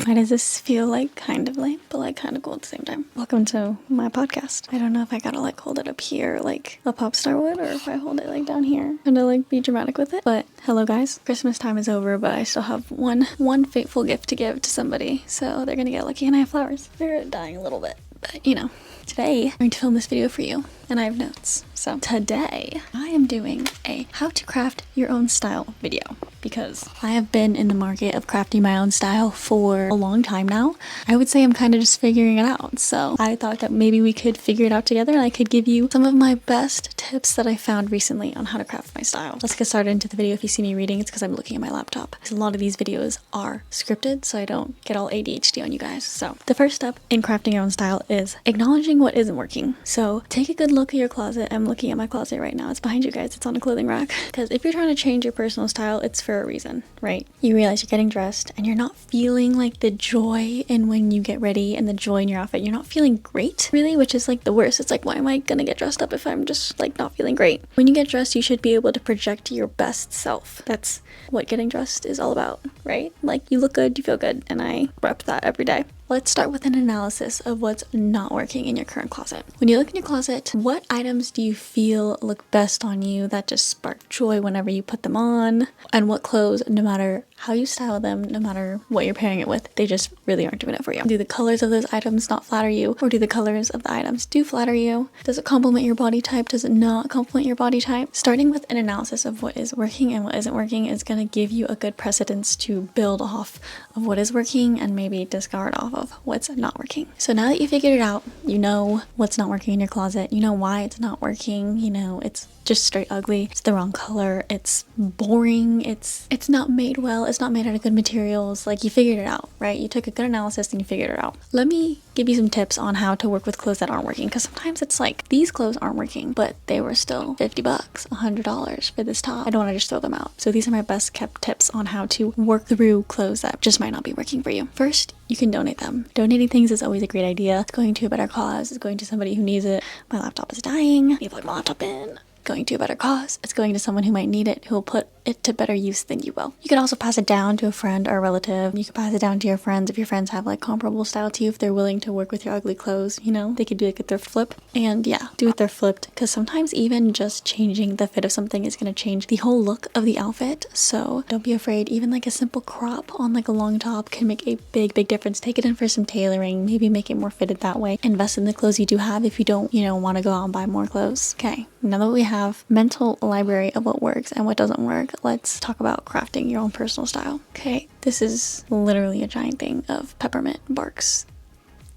Why does this feel like kind of lame, but like kind of cool at the same time? Welcome to my podcast. I don't know if I gotta like hold it up here like a pop star would, or if I hold it like down here and to like be dramatic with it. But hello guys, Christmas time is over, but I still have one fateful gift to give to somebody, so they're gonna get lucky, and I have flowers. They're dying a little bit, but you know. Today, I'm going to film this video for you, and I have notes. So today, I am doing a how to craft your own style video, because I have been in the market of crafting my own style for a long time now. I would say I'm kind of just figuring it out, so I thought that maybe we could figure it out together, and I could give you some of my best tips that I found recently on how to craft my style. Let's get started into the video. If you see me reading, it's because I'm looking at my laptop. A lot of these videos are scripted, so I don't get all ADHD on you guys. So the first step in crafting your own style is acknowledging what isn't working. So take a good look at your closet. I'm looking at my closet right now. It's behind you guys. It's on a clothing rack. Because if you're trying to change your personal style, it's for a reason, right? You realize you're getting dressed and you're not feeling like the joy in when you get ready and the joy in your outfit. You're not feeling great, really, which is like the worst. It's like, why am I gonna get dressed up if I'm just like not feeling great? When you get dressed, you should be able to project your best self. That's what getting dressed is all about, right? Like, you look good, you feel good, and I rep that every day. Let's start with an analysis of what's not working in your current closet. When you look in your closet, what items do you feel look best on you that just spark joy whenever you put them on? And what clothes, no matter how you style them, no matter what you're pairing it with, they just really aren't doing it for you? Do the colors of those items not flatter you? Or do the colors of the items do flatter you? Does it complement your body type? Does it not complement your body type? Starting with an analysis of what is working and what isn't working is going to give you a good precedence to build off of what is working and maybe discard off of what's not working. So now that you figured it out, you know what's not working in your closet, you know why it's not working, you know it's just straight ugly, it's the wrong color, it's boring, it's not made well, it's not made out of good materials. Like, you figured it out, right? You took a good analysis and you figured it out. Let me give you some tips on how to work with clothes that aren't working, because sometimes it's like, these clothes aren't working, but they were still $50, $100 for this top. I don't want to just throw them out. So these are my best kept tips on how to work through clothes that just might not be working for you. First, you can donate them. Donating things is always a great idea. It's going to a better cause. It's going to somebody who needs it. My laptop is dying. Let me plug my laptop in. Going to a better cause. It's going to someone who might need it, who will put it to better use than you will. You can also pass it down to a friend or a relative. You can pass it down to your friends if your friends have like comparable style to you, if they're willing to work with your ugly clothes, you know, they could do like a thrift flip. And yeah, do it thrift flipped, because sometimes even just changing the fit of something is going to change the whole look of the outfit. So don't be afraid. Even like a simple crop on like a long top can make a big difference. Take it in for some tailoring, maybe make it more fitted that way. Invest in the clothes you do have if you don't, you know, want to go out and buy more clothes. Okay, now that we have mental library of what works and what doesn't work, let's talk about crafting your own personal style. Okay, this is literally a giant thing of peppermint barks.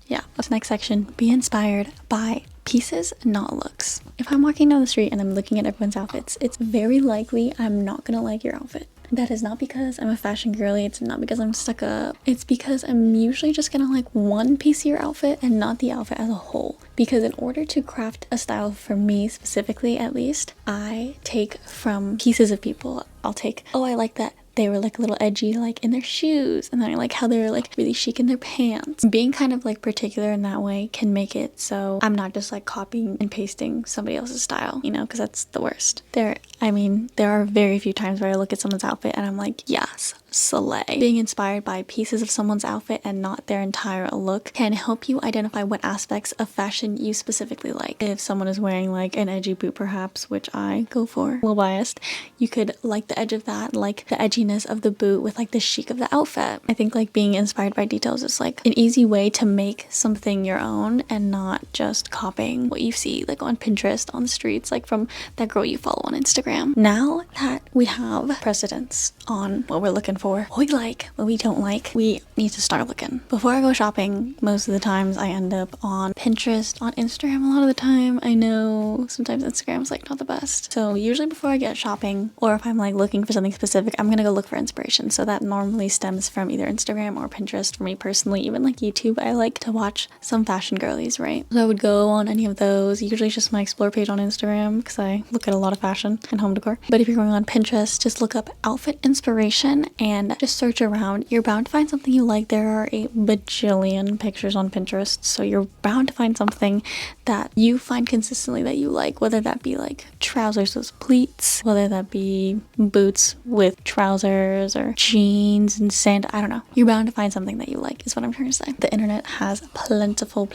Yeah, this next section, be inspired by pieces, not looks. If I'm walking down the street and I'm looking at everyone's outfits, it's very likely I'm not gonna like your outfit. That is not because I'm a fashion girly, it's not because I'm stuck up, it's because I'm usually just gonna like one piece of your outfit and not the outfit as a whole. Because in order to craft a style for me specifically, at least, I take from pieces of people. I'll take, oh, I like that they were like a little edgy like in their shoes, and then I like how they were like really chic in their pants. Being kind of like particular in that way can make it so I'm not just like copying and pasting somebody else's style, you know, because that's the worst. There are very few times where I look at someone's outfit and I'm like, yes, slay. Being inspired by pieces of someone's outfit and not their entire look can help you identify what aspects of fashion you specifically like. If someone is wearing like an edgy boot perhaps, which I go for, a little biased, you could like the edge of that, like the edginess of the boot with like the chic of the outfit. I think like being inspired by details is like an easy way to make something your own and not just copying what you see like on Pinterest, on the streets, like from that girl you follow on Instagram. Now that we have precedence on what we're looking for, what we like, what we don't like, we need to start looking. Before I go shopping, most of the times I end up on Pinterest, on Instagram a lot of the time. I know sometimes Instagram's like not the best. So usually before I get shopping, or if I'm like looking for something specific, I'm gonna go look for inspiration. So that normally stems from either Instagram or Pinterest. For me personally, even like YouTube, I like to watch some fashion girlies, right? So I would go on any of those. Usually it's just my explore page on Instagram because I look at a lot of fashion and home decor. But if you're going on Pinterest, just look up outfit inspiration and just search around. You're bound to find something you like. There are a bajillion pictures on Pinterest, so you're bound to find something that you find consistently that you like, whether that be like trousers with pleats, whether that be boots with trousers, or jeans and sand. I don't know. You're bound to find something that you like is what I'm trying to say. The internet has plentiful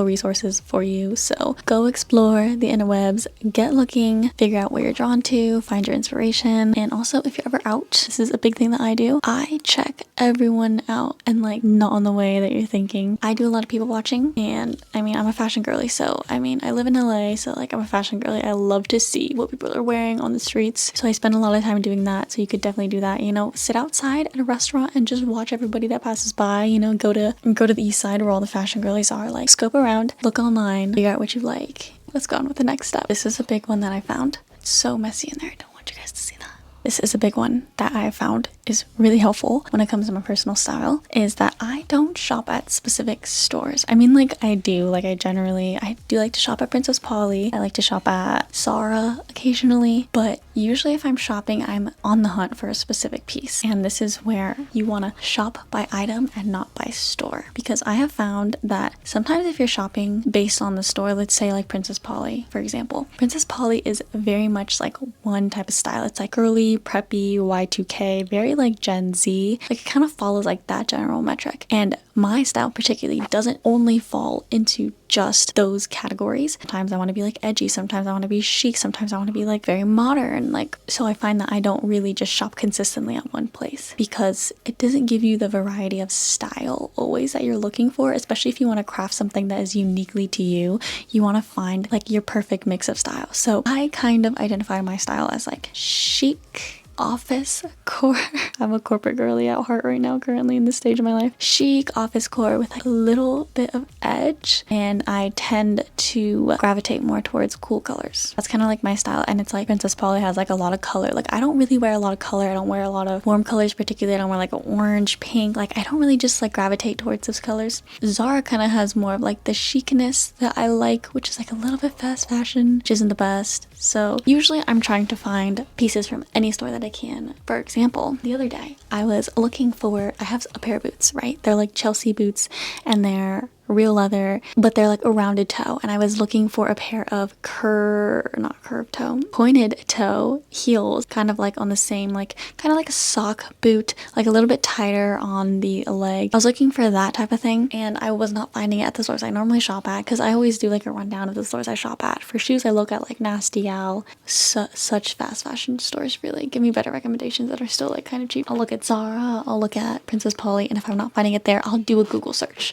resources for you, so go explore the interwebs, get looking, figure out what you're drawn to, find your inspiration. And also, if you're ever out, this is a big thing that I do. I check everyone out, and like not in the way that you're thinking. I do a lot of people watching, and I mean, I'm a fashion girly, so I mean, I live in LA, so like I'm a fashion girly. I love to see what people are wearing on the streets, so I spend a lot of time doing that. So you could definitely do that, you know, sit outside at a restaurant and just watch everybody that passes by, you know, go to the east side where all the fashion girlies are, like scope around, look online, figure out what you like. Let's go on with the next step. This is a big one that I found. It's so messy in there. I don't want you guys to see that. This is a big one that I found is really helpful when it comes to my personal style, is that I don't shop at specific stores. I mean, like I do like to shop at Princess Polly. I like to shop at Zara occasionally, but usually if I'm shopping, I'm on the hunt for a specific piece. And this is where you want to shop by item and not by store, because I have found that sometimes if you're shopping based on the store, let's say like Princess Polly, for example, Princess Polly is very much like one type of style. It's like girly, preppy, Y2K, very like Gen Z. Like it kind of follows like that general metric. And my style particularly doesn't only fall into just those categories. Sometimes I want to be like edgy, sometimes I want to be chic, sometimes I want to be like very modern. Like, so I find that I don't really just shop consistently at one place, because it doesn't give you the variety of style always that you're looking for, especially if you want to craft something that is uniquely to you. You want to find like your perfect mix of style. So I kind of identify my style as like chic, office core. I'm a corporate girly at heart right now, currently in this stage of my life. Chic office core with like a little bit of edge, and I tend to gravitate more towards cool colors. That's kind of like my style, and it's like Princess Polly has like a lot of color. Like I don't really wear a lot of color. I don't wear a lot of warm colors particularly. I don't wear like an orange, pink. Like I don't really just like gravitate towards those colors. Zara kind of has more of like the chicness that I like, which is like a little bit fast fashion, which isn't the best. So usually I'm trying to find pieces from any store that I can. For example, the other day I was looking for, I have a pair of boots, right? They're like Chelsea boots, and they're real leather, but they're like a rounded toe, and I was looking for a pair of pointed toe heels, kind of like on the same, like kind of like a sock boot, like a little bit tighter on the leg. I was looking for that type of thing, and I was not finding it at the stores I normally shop at, because I always do like a rundown of the stores I shop at. For shoes, I look at like Nasty Gal, such fast fashion stores really give me better recommendations that are still like kind of cheap. I'll look at Zara, I'll look at Princess Polly, and if I'm not finding it there, I'll do a Google search.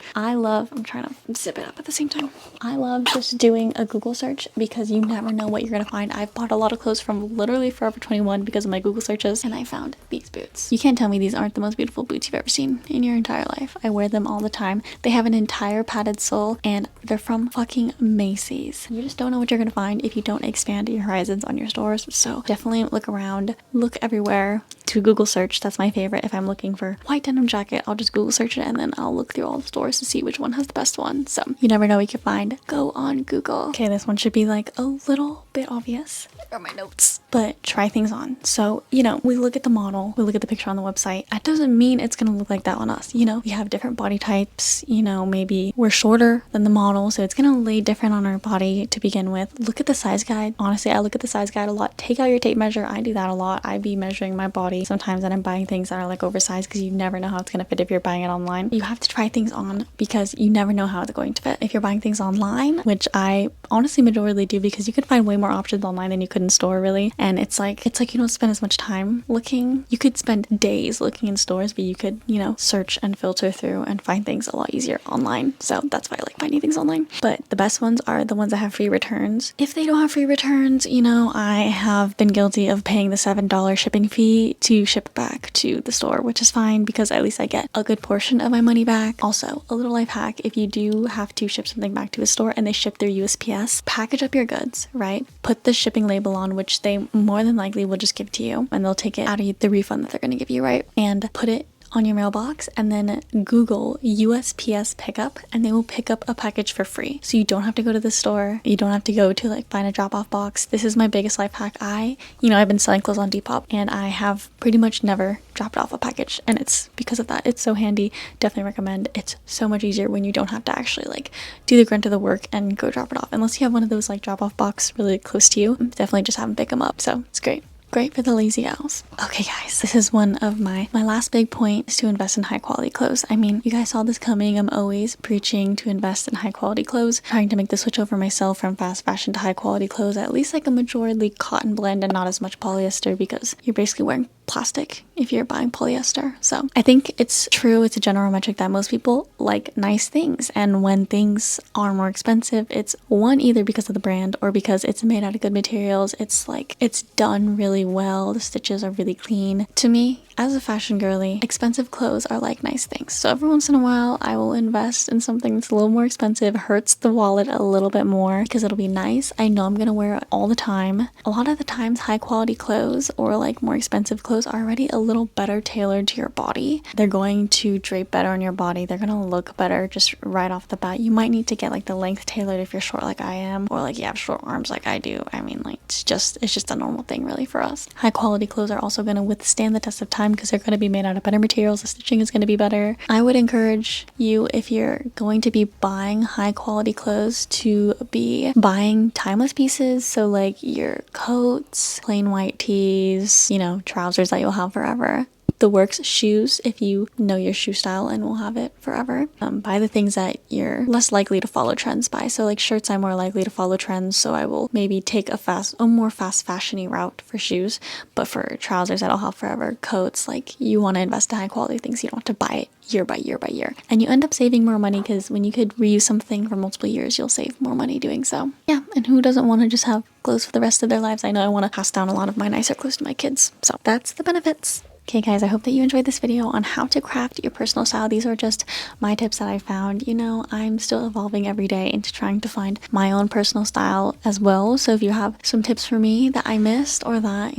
I'm trying to zip it up at the same time. I love just doing a Google search, because you never know what you're gonna find. I've bought a lot of clothes from literally Forever 21 because of my Google searches, and I found these boots. You can't tell me these aren't the most beautiful boots you've ever seen in your entire life. I wear them all the time. They have an entire padded sole, and they're from fucking Macy's. You just don't know what you're gonna find if you don't expand your horizons on your stores. So definitely look around, look everywhere. To Google search, that's my favorite. If I'm looking for white denim jacket, I'll just Google search it, and then I'll look through all the stores to see which one has the best one. So you never know what you can find. Go on Google. Okay, this one should be like a little bit obvious. Here are my notes. But try things on. So, you know, we look at the model, we look at the picture on the website. That doesn't mean it's gonna look like that on us. You know, we have different body types. You know, maybe we're shorter than the model, so it's gonna lay different on our body to begin with. Look at the size guide. Honestly, I look at the size guide a lot. Take out your tape measure. I do that a lot. I be measuring my body sometimes that I'm buying things that are like oversized, because you never know how it's gonna fit if you're buying it online. You have to try things on, because you never know how it's going to fit. If you're buying things online, which I honestly majorly do, because you could find way more options online than you could in store really, and it's like you don't spend as much time looking. You could spend days looking in stores, but you could, you know, search and filter through and find things a lot easier online. So that's why I like finding things online. But the best ones are the ones that have free returns. If they don't have free returns, you know, I have been guilty of paying the $7 shipping fee to ship back to the store, which is fine, because at least I get a good portion of my money back. Also, a little life hack: if you do have to ship something back to a store and they ship through USPS, package up your goods, right? Put the shipping label on, which they more than likely will just give to you, and they'll take it out of the refund that they're going to give you, right? And put it on your mailbox and then Google USPS pickup, and they will pick up a package for free. So you don't have to go to the store. You don't have to go to like find a drop-off box. This is my biggest life hack. I've been selling clothes on Depop, and I have pretty much never dropped off a package, and it's because of that. It's so handy. Definitely recommend. It's so much easier when you don't have to actually like do the grunt of the work and go drop it off, unless you have one of those like drop-off box really close to you. Definitely just have them pick them up. So it's great. Great for the lazy owls. Okay guys, this is one of my last big point is to invest in high quality clothes. I mean, you guys saw this coming. I'm always preaching to invest in high quality clothes, trying to make the switch over myself from fast fashion to high quality clothes, at least like a majority cotton blend and not as much polyester, because you're basically wearing plastic if you're buying polyester. So I think it's true, it's a general metric that most people like nice things, and when things are more expensive, it's one, either because of the brand or because it's made out of good materials. It's like it's done really well, the stitches are really clean. To me, as a fashion girly, expensive clothes are like nice things. So every once in a while I will invest in something that's a little more expensive, hurts the wallet a little bit more because it'll be nice. I know I'm gonna wear it all the time. A lot of the times high quality clothes or like more expensive clothes are already a little better tailored to your body. They're going to drape better on your body. They're gonna look better just right off the bat. You might need to get like the length tailored if you're short like I am, or like you have short arms like I do. I mean, like it's just a normal thing really for us. High quality clothes are also gonna withstand the test of time because they're gonna be made out of better materials. The stitching is gonna be better. I would encourage you, if you're going to be buying high quality clothes, to be buying timeless pieces. So like your coats, plain white tees, trousers that you'll have forever. The works, shoes, if you know your shoe style and will have it forever. Buy the things that you're less likely to follow trends by. So like shirts, I'm more likely to follow trends, so I will maybe take a more fast fashion-y route for shoes. But for trousers that I'll have forever, coats, like you want to invest in high quality things. You don't have to buy it year by year by year. And you end up saving more money because when you could reuse something for multiple years, you'll save more money doing so. Yeah, and who doesn't want to just have clothes for the rest of their lives? I know I want to pass down a lot of my nicer clothes to my kids. So that's the benefits. Okay guys, I hope that you enjoyed this video on how to craft your personal style. These are just my tips that I found. I'm still evolving every day into trying to find my own personal style as well. So if you have some tips for me that I missed or that,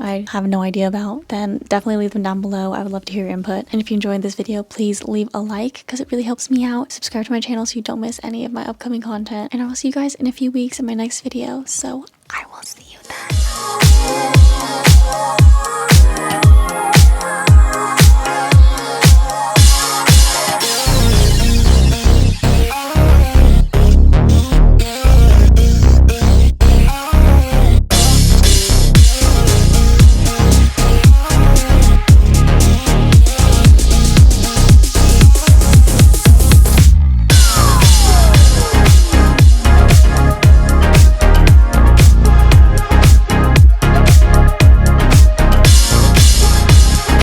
I have no idea about, then definitely leave them down below. I would love to hear your input. And if you enjoyed this video, please leave a like because it really helps me out. Subscribe to my channel so you don't miss any of my upcoming content. And I will see you guys in a few weeks in my next video. So I will see